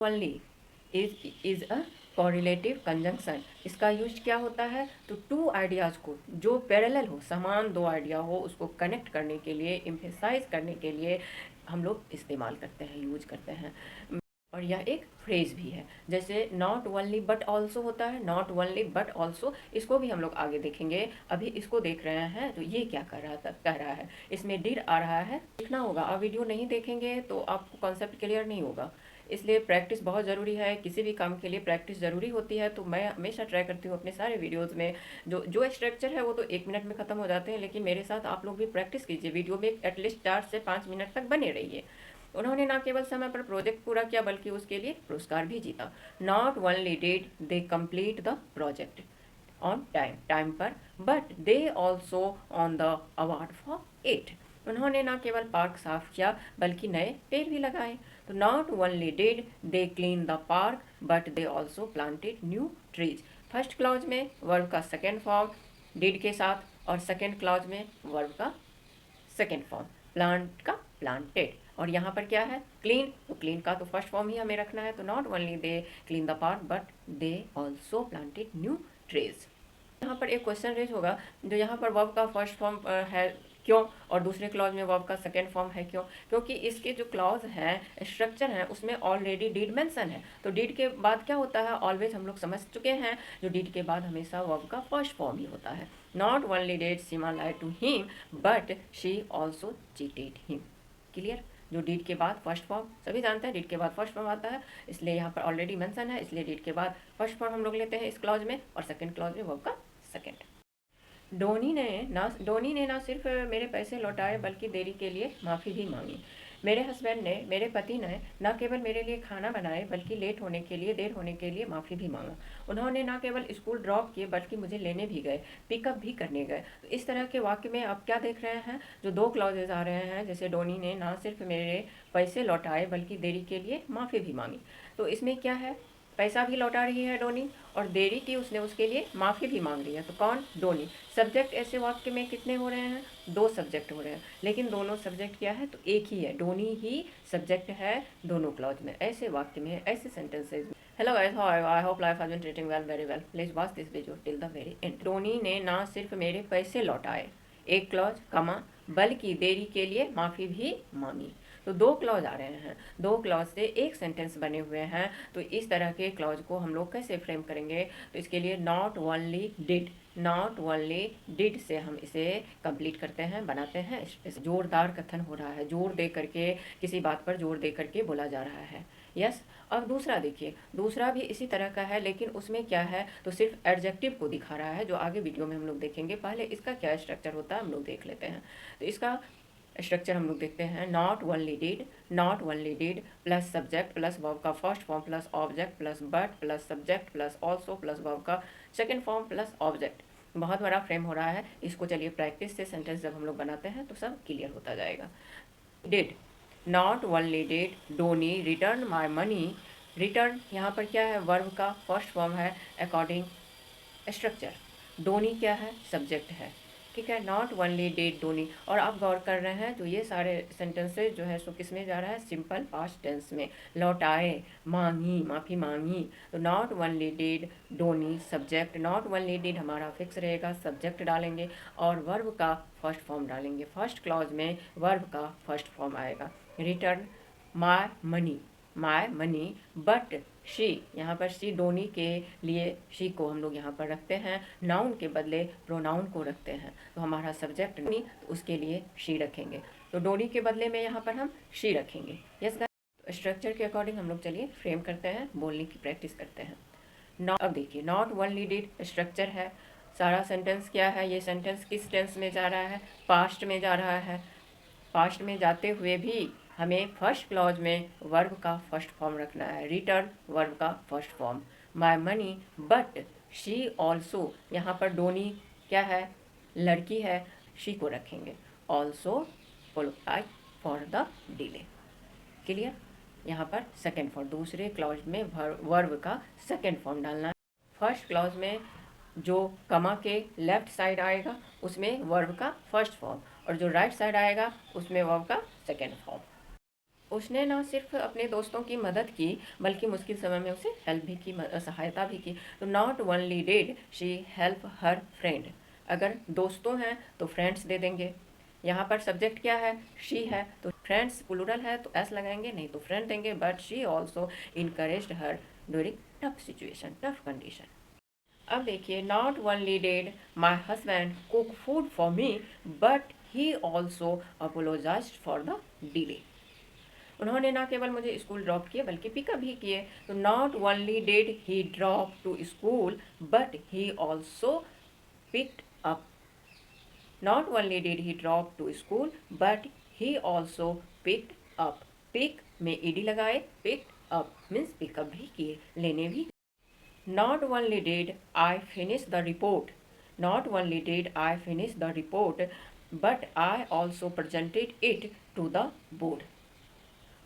Only is a कॉरिलेटिव conjunction. इसका use क्या होता है? तो टू आइडियाज़ को जो पैरेलल हो, समान दो आइडिया हो, उसको कनेक्ट करने के लिए, एम्फेसाइज करने के लिए हम लोग इस्तेमाल करते हैं, यूज करते हैं। और यह एक फ्रेज भी है। जैसे नॉट ओनली बट ऑल्सो होता है, नॉट ओनली बट ऑल्सो, इसको भी हम लोग आगे देखेंगे। अभी इसको देख रहे हैं तो ये क्या कह रहा है, इसमें डिड आ रहा है, लिखना होगा। आप वीडियो नहीं देखेंगे तो आपको कॉन्सेप्ट क्लियर नहीं होगा, इसलिए प्रैक्टिस बहुत ज़रूरी है। किसी भी काम के लिए प्रैक्टिस ज़रूरी होती है। तो मैं हमेशा ट्राई करती हूँ अपने सारे वीडियोज़ में, जो स्ट्रक्चर है वो तो 1 मिनट में ख़त्म हो जाते हैं, लेकिन मेरे साथ आप लोग भी प्रैक्टिस कीजिए, वीडियो में एटलीस्ट 4 से 5 मिनट तक बने रहिए। उन्होंने न केवल समय पर प्रोजेक्ट पूरा किया बल्कि उसके लिए पुरस्कार भी जीता। Not only did they complete the project on time पर, but they also won the award for it. उन्होंने न केवल पार्क साफ किया बल्कि नए पेड़ भी लगाए। तो not only did they clean the park but they also planted new trees. First clause में वर्ब का सेकेंड फॉर्म डिड के साथ, और सेकेंड क्लॉज में वर्ब का सेकेंड फॉर्म प्लांट का प्लांटेड। और यहाँ पर क्या है? क्लीन, तो क्लीन का तो फर्स्ट फॉर्म ही हमें रखना है। तो not only they clean the park but they also planted new trees. यहाँ पर एक क्वेश्चन रेज होगा, जो यहाँ पर वर्ब का फर्स्ट फॉर्म है क्यों, और दूसरे क्लॉज में वर्ब का सेकेंड फॉर्म है क्यों? क्योंकि इसके जो क्लॉज हैं, स्ट्रक्चर हैं, उसमें ऑलरेडी डिड मेंशन है। तो डिड के बाद क्या होता है? ऑलवेज हम लोग समझ चुके हैं, जो डिड के बाद हमेशा वर्ब का फर्स्ट फॉर्म ही होता है। Not only did Seema lied to him but she also cheated him. Clear? जो डिड के बाद फर्स्ट फॉर्म, सभी जानते हैं डिड के बाद फर्स्ट फॉर्म आता है, इसलिए यहाँ पर ऑलरेडी मेंशन है, इसलिए डिड के बाद फर्स्ट फॉर्म हम लोग लेते हैं इस क्लॉज में, और सेकंड क्लॉज में वर्ब का सेकंड। डोनी ने ना सिर्फ मेरे पैसे लौटाए बल्कि देरी के लिए माफ़ी भी मांगी। मेरे पति ने न केवल मेरे लिए खाना बनाए बल्कि देर होने के लिए माफ़ी भी मांगा। उन्होंने न केवल स्कूल ड्रॉप किए बल्कि मुझे लेने भी गए, पिकअप भी करने गए। तो इस तरह के वाक्य में आप क्या देख रहे हैं? जो दो क्लॉजेज आ रहे हैं, जैसे डोनी ने ना सिर्फ मेरे पैसे लौटाए बल्कि देरी के लिए माफ़ी भी मांगी। तो इसमें क्या है? पैसा भी लौटा रही है डोनी, और देरी की उसने उसके लिए माफ़ी भी मांग रही है। तो कौन? डोनी। सब्जेक्ट ऐसे वाक्य में कितने हो रहे हैं? दो सब्जेक्ट हो रहे हैं, लेकिन दोनों सब्जेक्ट क्या है? तो एक ही है, डोनी ही सब्जेक्ट है दोनों क्लॉज में, ऐसे वाक्य में, ऐसे सेंटेंसेज में। Hello guys, how are you? I hope life has been treating well, very well. Please watch this video till the very end. Dhoni ने ना सिर्फ मेरे पैसे लौटाए, एक क्लॉज कमा, बल्कि देरी के लिए माफ़ी भी मांगी। तो दो क्लॉज आ रहे हैं, दो क्लॉज से एक सेंटेंस बने हुए हैं। तो इस तरह के क्लॉज को हम लोग कैसे फ्रेम करेंगे? तो इसके लिए नॉट ओनली डिड से हम इसे कंप्लीट करते हैं, बनाते हैं। इस जोरदार कथन हो रहा है, जोर दे करके, किसी बात पर जोर दे करके बोला जा रहा है। यस। अब दूसरा देखिए, दूसरा भी इसी तरह का है, लेकिन उसमें क्या है? तो सिर्फ एडजेक्टिव को दिखा रहा है, जो आगे वीडियो में हम लोग देखेंगे। पहले इसका क्या स्ट्रक्चर होता है हम लोग देख लेते हैं। तो इसका स्ट्रक्चर हम लोग देखते हैं। Not only did plus subject plus verb का first form plus object plus but plus subject plus also plus verb का सेकेंड फॉर्म प्लस ऑब्जेक्ट। बहुत बड़ा फ्रेम हो रहा है। इसको चलिए प्रैक्टिस से सेंटेंस जब हम लोग बनाते हैं तो सब क्लियर होता जाएगा। Did, not only did Downey return my money. Return यहाँ पर क्या है? वर्ब का फर्स्ट फॉर्म है अकॉर्डिंग स्ट्रक्चर। डोनी क्या है? सब्जेक्ट है। ठीक है, नॉट ओनली डिड डोनी। और आप गौर कर रहे हैं तो ये सारे सेंटेंसेज जो है सो किस में जा रहा है? सिंपल पास्ट टेंस में। लौटाए, मांगी, माफ़ी मांगी। तो not only did Dhoni subject, not only did हमारा फिक्स रहेगा, सब्जेक्ट डालेंगे और वर्ब का फर्स्ट फॉर्म डालेंगे। फर्स्ट क्लॉज में वर्ब का फर्स्ट फॉर्म आएगा। Return my money but she, यहाँ पर शी डोनी के लिए शी को हम लोग यहाँ पर रखते हैं, नाउन के बदले प्रोनाउन को रखते हैं। तो हमारा सब्जेक्ट डोनी, तो उसके लिए शी रखेंगे। तो डोनी के बदले में यहाँ पर हम शी रखेंगे। Yes guys. स्ट्रक्चर के अकॉर्डिंग हम लोग चलिए फ्रेम करते हैं, बोलने की प्रैक्टिस करते हैं। अब देखिए, नॉट ओनली डिड स्ट्रक्चर है। सारा सेंटेंस क्या है? ये सेंटेंस किस टेंस में जा रहा है? पास्ट में जा रहा है। पास्ट में जाते हुए भी हमें फर्स्ट क्लॉज में वर्ब का फर्स्ट फॉर्म रखना है। रिटर्न वर्ब का first form. My money but she also, यहाँ पर डोनी क्या है? लड़की है, शी को रखेंगे। Also apologise for the delay. Clear? यहाँ पर सेकेंड फॉर्म, दूसरे क्लॉज में वर्ब का सेकेंड फॉर्म डालना है। फर्स्ट क्लॉज में जो कमा के लेफ्ट साइड आएगा उसमें वर्ब का फर्स्ट फॉर्म, और जो राइट साइड आएगा उसमें वर्ब का सेकेंड फॉर्म। उसने ना सिर्फ अपने दोस्तों की मदद की बल्कि मुश्किल समय में उसे हेल्प भी की, सहायता भी की। तो not only did she help her friend, अगर दोस्तों हैं तो फ्रेंड्स दे देंगे। यहाँ पर सब्जेक्ट क्या है, शी है, तो फ्रेंड्स प्लूरल है तो एस लगाएंगे, नहीं तो फ्रेंड देंगे। But she also encouraged her during tough situation, tough condition. अब देखिए, not only did my husband cook food for me but he also apologised for the delay. उन्होंने ना केवल मुझे स्कूल ड्रॉप किए बल्कि पिकअप भी किए। तो not only did he drop to school but he also picked up. Not only did he drop to school but he also picked up. Pick में ईडी लगाए, पिक्ड अप मीन्स पिकअप भी किए, लेने भी। Not only did I finish the report, not only did I finish the report, but I also presented it to the board.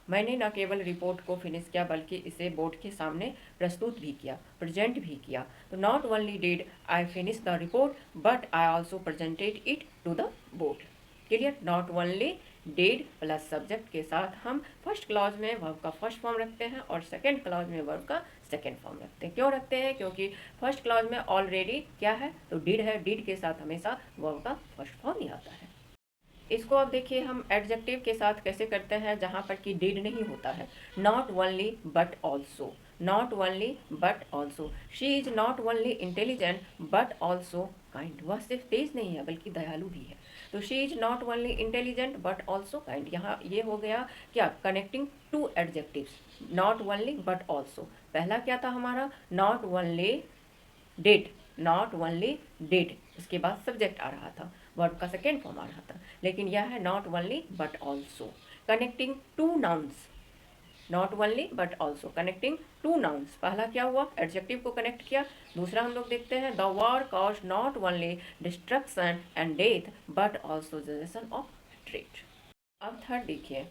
मैंने न केवल report को फिनिश किया बल्कि इसे बोर्ड के सामने प्रस्तुत भी किया, प्रेजेंट भी किया। तो not only did I finish the report but I also presented it to the board. Clear. Not only did plus subject के साथ हम फर्स्ट क्लॉज में वर्ब का फर्स्ट फॉर्म रखते हैं और सेकेंड क्लॉज में वर्ब का सेकेंड फॉर्म रखते हैं। क्यों रखते हैं? क्योंकि फर्स्ट क्लॉज में ऑलरेडी क्या है, तो डिड है, डिड के साथ हमेशा वर्ब का फर्स्ट फॉर्म ही आता है। इसको अब देखिए हम एडजेक्टिव के साथ कैसे करते हैं जहाँ पर कि डिड नहीं होता है। Not only but also, not only but also. She is not only intelligent but also kind. वह सिर्फ तेज नहीं है बल्कि दयालु भी है। तो she is not only intelligent but also kind. यहाँ ये हो गया क्या, connecting to adjectives. Not only but also, पहला क्या था हमारा, not only did, not only did, उसके बाद सब्जेक्ट आ रहा था, वर्ब का सेकेंड फॉर्म आ रहा था। लेकिन यह है not only but also, connecting to nouns. Not only but also connecting to nouns. पहला क्या हुआ, एडजेक्टिव को कनेक्ट किया। दूसरा हम लोग देखते हैं, the war cause not only destruction and death but also generation of trade. अब थर्ड देखिए,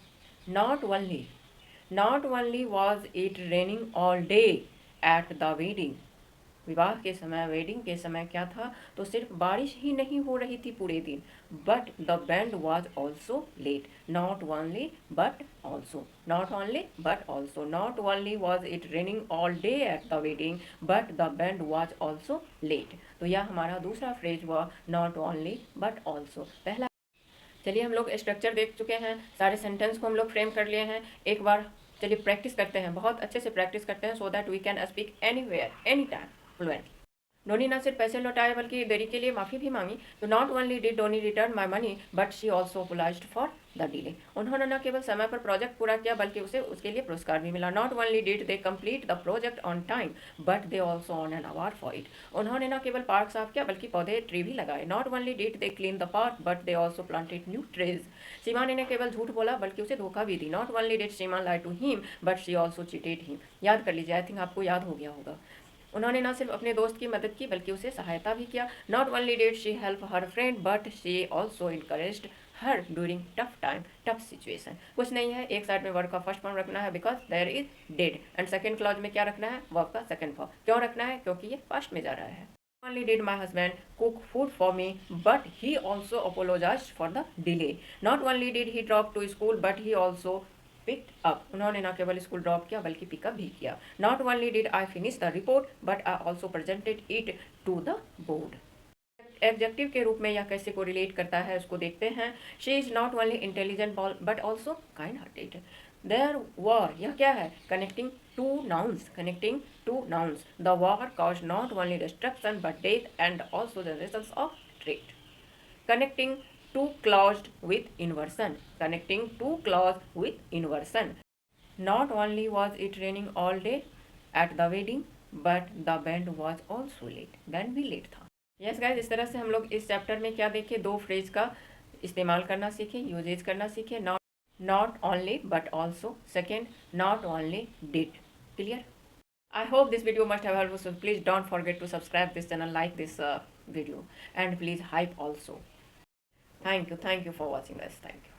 not only was it raining all day at the wedding. विवाह के समय, वेडिंग के समय क्या था, तो सिर्फ बारिश ही नहीं हो रही थी पूरे दिन, but the band was also late. Not only but also, not only but also. Not only was it raining all day at the wedding but the band was also late. तो यह हमारा दूसरा फ्रेज हुआ, not only but also. पहला, चलिए हम लोग structure देख चुके हैं, सारे सेंटेंस को हम लोग फ्रेम कर लिए हैं। एक बार चलिए प्रैक्टिस करते हैं, बहुत अच्छे से प्रैक्टिस करते हैं, so that we can speak anywhere any time fluent. डोनी ना सिर्फ पैसे लौटाए बल्कि देरी के लिए माफ़ी भी मांगी। तो not only did Downey return my money but she also apologised for the delay. उन्होंने न केवल समय पर प्रोजेक्ट पूरा किया बल्कि उसे उसके लिए पुरस्कार भी मिला। Not only did they complete the project on time but they also on an award for it. उन्होंने न केवल पार्क साफ किया बल्कि पौधे ट्री भी लगाए। Not only did they clean the park but they also planted new trees. Seema ने न केवल झूठ बोला बल्कि उसे धोखा भी दी। Not only did Seema lie to him but she also cheated him. याद कर लीजिए, आई थिंक आपको याद हो गया होगा। उन्होंने न सिर्फ अपने दोस्त की मदद की बल्कि उसे सहायता भी किया। Not only did she help her friend but she also encouraged her during tough time, tough situation. कुछ नहीं है, एक साइड में वर्ब का फर्स्ट फॉर्म रखना है because there is did, and second clause में क्या रखना है, वर्ब का सेकंड फॉर्म। क्यों रखना है? क्योंकि ये फर्स्ट में जा रहा है। Only did my husband cook food for me, but he also apologized for the delay. Not only did he drop to school, but he also picked up. उन्होंने न केवल स्कूल ड्रॉप किया बल्कि पिकअप भी किया। Not only did I finish the report, but I also presented it to the board. Adjective के रूप में यह कैसे को रिलेट करता है उसको देखते हैं। She is not only intelligent but also kind hearted. There were, यह क्या है, connecting to nouns, connecting to nouns. The war cause not only destruction but death and also generations of trade. Connecting to clauses with inversion, connecting to clause with inversion. Not only was it raining all day at the wedding but the band was also late. Band भी late था। Yes guys, इस तरह से हम लोग इस chapter में क्या देखें, दो फ्रेज का इस्तेमाल करना सीखें, यूजेज करना सीखें। Not only but also, second not only did. Clear? I hope this video must have helped you, so please don't forget to subscribe this channel, like this video, and please hype also. Thank you for watching this. Thank you.